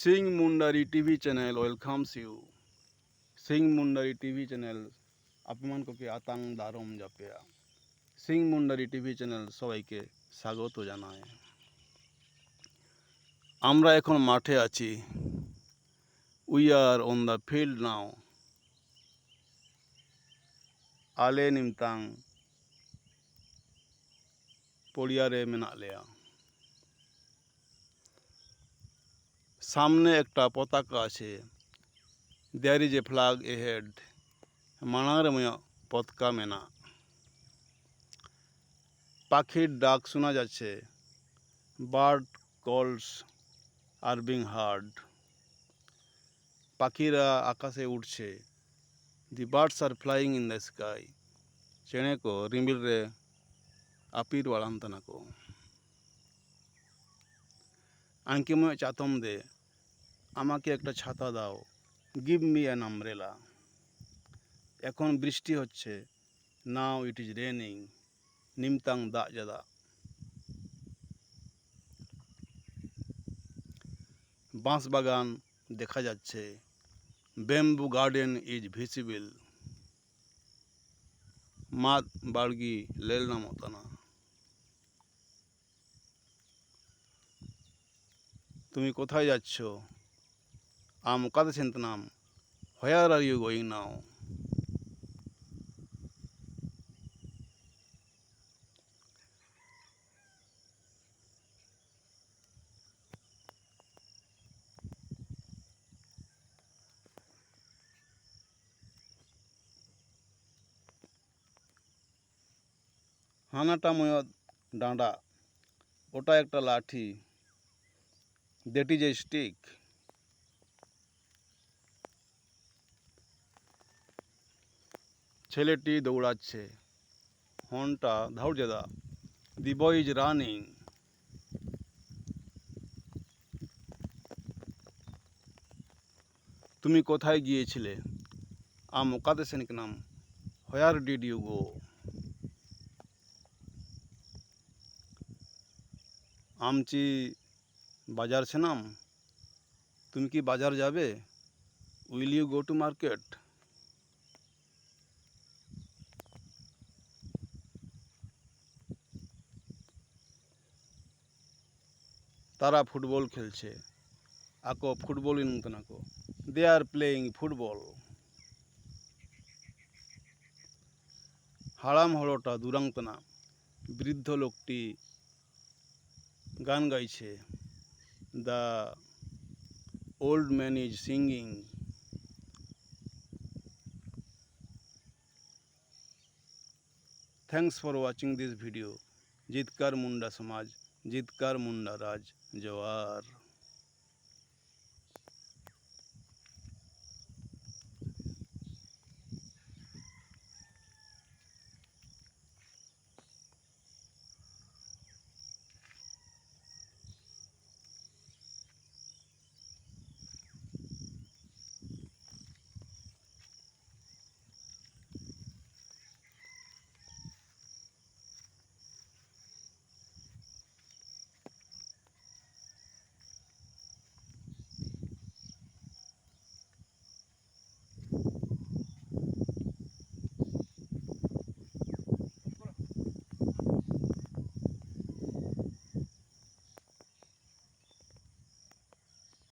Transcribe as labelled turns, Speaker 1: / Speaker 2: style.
Speaker 1: Singh Mundari TV channel welcomes you. Singh Mundari TV channel আপনার কে আতাং দারম জাপেয়া সিং মুন্ডারি টিভি চ্যানেল সবাইকে স্বাগত জানায়। আমরা এখন মাঠে আছি। We are on the field now. আলে নিমতাং পড়িয়ারে মেনাক লেয়া। সামনে একটা পতাকা আছে। There is a flag ahead. মানাং রে ময়া পতাকা মেনা। পাখির ডাক শোনা যাচ্ছে। বার্ড কলস আর বিং হার্ড। পাখিরা আকাশে উঠছে। The birds are flying in the sky. চেনে কো রিমিল রে আপির বাড়ান্তনা কো। আঙ্কিময় চাতম দে, আমাকে একটা ছাতা দাও। Give me an umbrella. এখন বৃষ্টি হচ্ছে। নাও ইট ইজ রেনিং। নিমতাং দাগ জাদা। বাঁশ বাগান দেখা যাচ্ছে। Bamboo garden is visible. মাদ বাড়গি লেলনা মতানা। তুমি কোথায় যাচ্ছ? আম কাদে চিন্তনাম। হোয়ার আর ইউ গোয়িং নাও? হানাটা ময়দ ডাঁডা, ওটা একটা লাঠি। That is a stick. ছেলেটি দৌড়াচ্ছে। হর্নটা ধাউড়জাদা। দি বয় ইজ রানিং। তুমি কোথায় গিয়েছিলে? আম ওকাদে সেনিকনাম। Where did you go? আমচি বাজার সেনাম। তুমি কি বাজার যাবে? Will you go to market? তারা ফুটবল খেলছে। আকো ফুটবল ইনুতনাকো। They are playing football. হারাম হলোটা দুরাংতনা। বৃদ্ধ লোকটি গান গাইছে। The old man is singing. Thanks for watching this video. Jitkar Munda সমাজ, জিতকার মুন্ডা রাজ, জোয়ার।